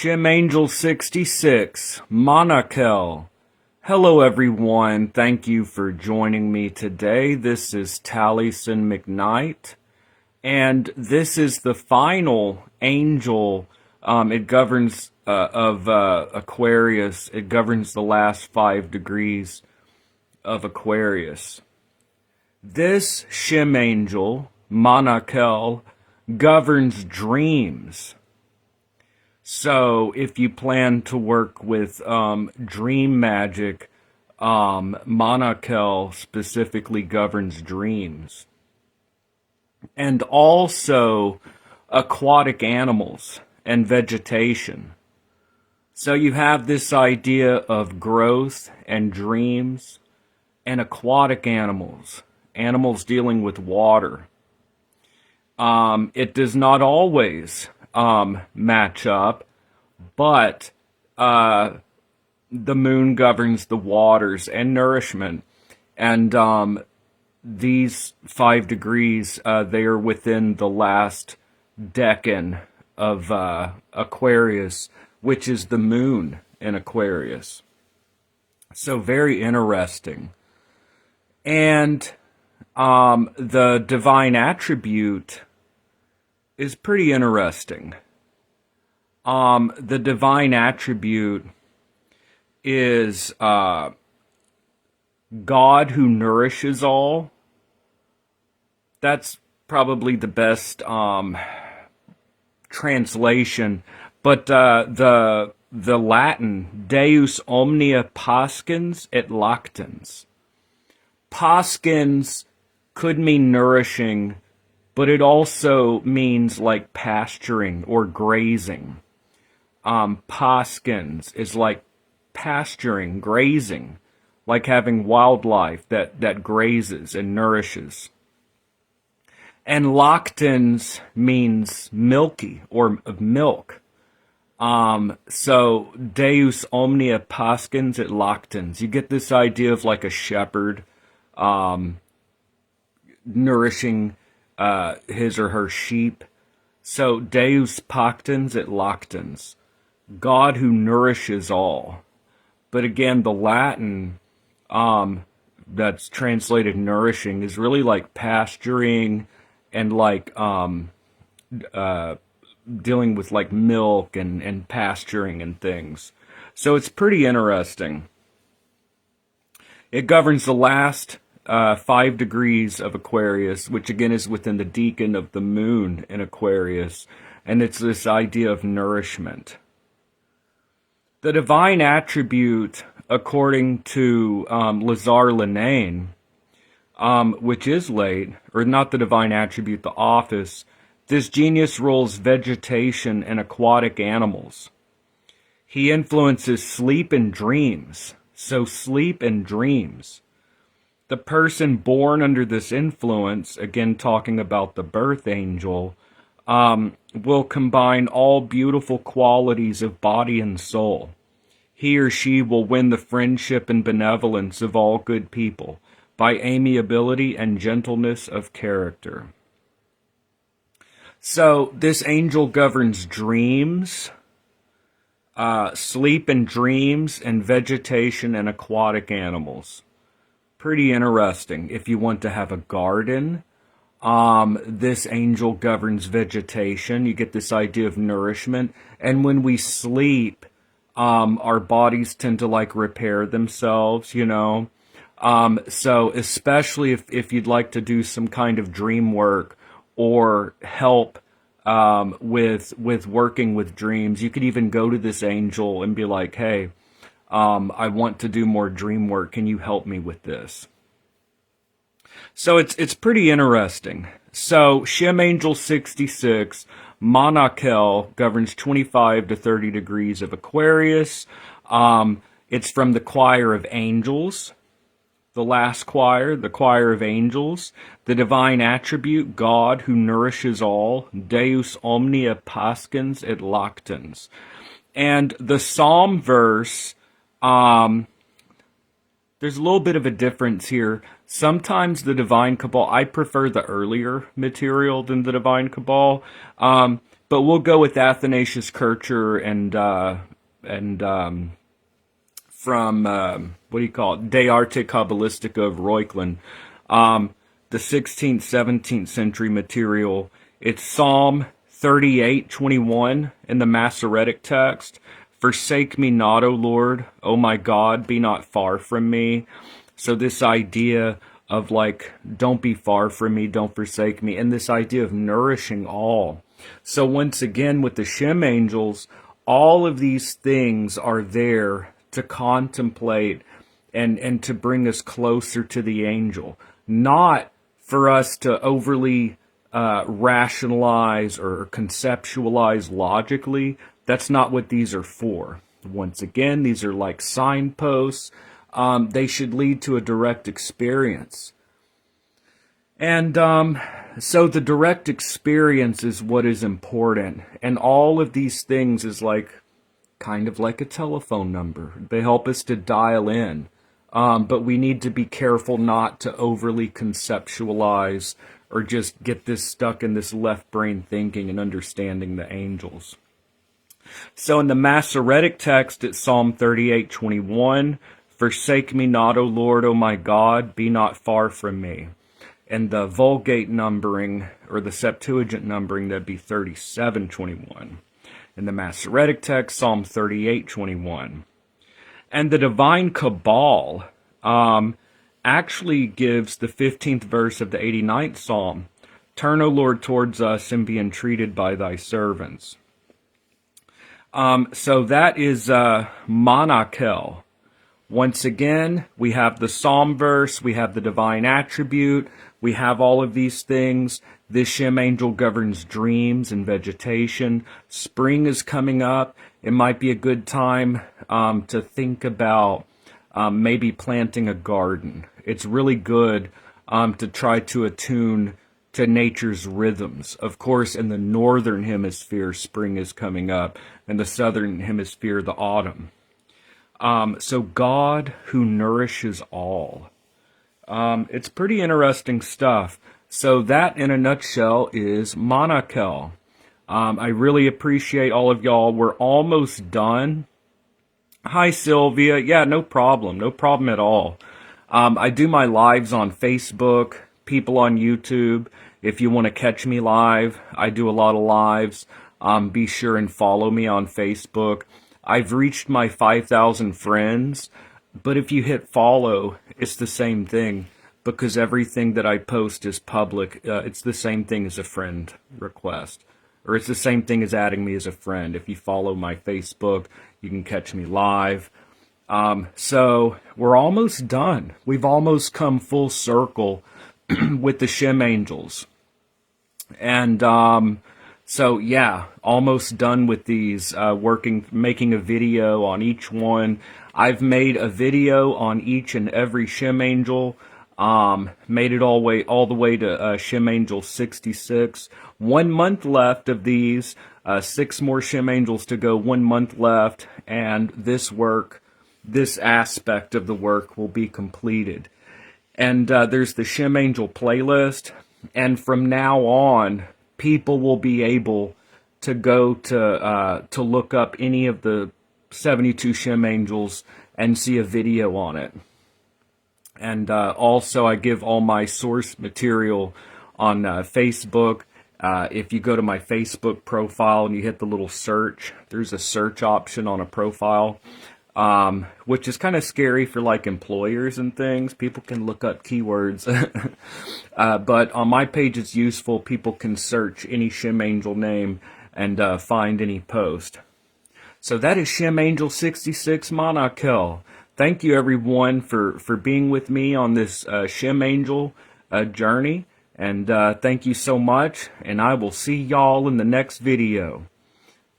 Shem Angel 66, MANAKEL. Hello everyone, thank you for joining me today. This is Taliesin McKnight, and this is the final angel. It governs of Aquarius. It governs the last 5 degrees of Aquarius. This Shem Angel, MANAKEL, governs dreams. So if you plan to work with dream magic, MANAKEL specifically governs dreams. And also aquatic animals and vegetation. So you have this idea of growth and dreams and aquatic animals, animals dealing with water. It does not always match up, but the moon governs the waters and nourishment, and these 5 degrees, they are within the last decan of Aquarius, which is the moon in Aquarius. So very interesting. And the divine attribute is pretty interesting. The divine attribute is God who nourishes all. That's probably the best translation. But the Latin, Deus omnia pascens et lactans. Pascens could mean nourishing, but it also means like pasturing or grazing. Pascens is like pasturing, grazing, like having wildlife that grazes and nourishes. And lactans means milky or milk. So Deus omnia pascens et lactans. You get this idea of like a shepherd nourishing his or her sheep. So Deus pactens et lactans, God who nourishes all. But again, the Latin that's translated nourishing is really like pasturing and like dealing with like milk and pasturing and things. So it's pretty interesting. It governs the last 5 degrees of Aquarius, which again is within the decan of the moon in Aquarius, and it's this idea of nourishment. The divine attribute, according to Lazare Lenain, which is late, or not the divine attribute, the office, this genius rules vegetation and aquatic animals. He influences sleep and dreams. So sleep and dreams. The person born under this influence, again talking about the birth angel, will combine all beautiful qualities of body and soul. He or she will win the friendship and benevolence of all good people by amiability and gentleness of character. So this angel governs dreams, sleep and dreams, and vegetation and aquatic animals. Pretty interesting. If you want to have a garden, this angel governs vegetation. You get this idea of nourishment. And when we sleep, our bodies tend to like repair themselves, you know. So especially if you'd like to do some kind of dream work or help with working with dreams, you could even go to this angel and be like, hey, I want to do more dream work. Can you help me with this? So it's pretty interesting. So Shem Angel 66, MANAKEL, governs 25 to 30 degrees of Aquarius. It's from the choir of angels, the last choir, the choir of angels. The divine attribute, God who nourishes all, Deus omnia pascens et lactans. And the psalm verse, there's a little bit of a difference here. Sometimes the Divine Kabbalah, I prefer the earlier material than the Divine Kabbalah, but we'll go with Athanasius Kircher and from what do you call it? De Arte Kabbalistica of Reuchlin, the 16th, 17th century material. It's Psalm 38:21 in the Masoretic text. Forsake me not, O Lord, O my God, be not far from me. So this idea of like, don't be far from me, don't forsake me, and this idea of nourishing all. So once again, with the Shem angels, all of these things are there to contemplate and to bring us closer to the angel, not for us to overly rationalize or conceptualize logically. That's not what these are for. Once again, these are like signposts. They should lead to a direct experience. And so the direct experience is what is important. And all of these things is like kind of like a telephone number. They help us to dial in. But we need to be careful not to overly conceptualize or just get this stuck in this left brain thinking and understanding the angels. So in the Masoretic text, it's Psalm 38:21, forsake me not, O Lord, O my God, be not far from me. And the Vulgate numbering, or the Septuagint numbering, that'd be 37:21. In the Masoretic text, Psalm 38:21. And the Divine Cabal actually gives the 15th verse of the 89th Psalm, turn, O Lord, towards us and be entreated by thy servants. So that is MANAKEL. Once again, we have the Psalm verse, we have the divine attribute, we have all of these things. This Shem angel governs dreams and vegetation. Spring is coming up. It might be a good time to think about maybe planting a garden. It's really good to try to attune to nature's rhythms. Of course, in the northern hemisphere, spring is coming up. In the southern hemisphere, the autumn. So God who nourishes all. It's pretty interesting stuff. So that, in a nutshell, is MANAKEL. I really appreciate all of y'all. We're almost done. Hi, Sylvia. Yeah, no problem. No problem at all. I do my lives on Facebook, people on YouTube. If you want to catch me live, I do a lot of lives. Be sure and follow me on Facebook. I've reached my 5,000 friends, but if you hit follow, it's the same thing because everything that I post is public. It's the same thing as a friend request, or it's the same thing as adding me as a friend. If you follow my Facebook, you can catch me live. So we're almost done. We've almost come full circle with the Shem angels. And so yeah, almost done with these, making a video on each one. I've made a video on each and every Shem angel, made it all the way to Shem angel 66. 1 month left of these, 6 more Shem angels to go, 1 month left, and this aspect of the work will be completed. And there's the Shem angel playlist, and from now on, people will be able to go to look up any of the 72 Shem angels and see a video on it. And also, I give all my source material on Facebook. If you go to my Facebook profile and you hit the little search, there's a search option on a profile, which is kind of scary for like employers and things. People can look up keywords. But on my page, it's useful. People can search any Shem angel name and find any post. So that is Shem angel 66 MANAKEL. Thank you, everyone, for being with me on this Shem angel journey. And thank you so much. And I will see y'all in the next video.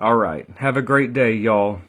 All right. Have a great day, y'all.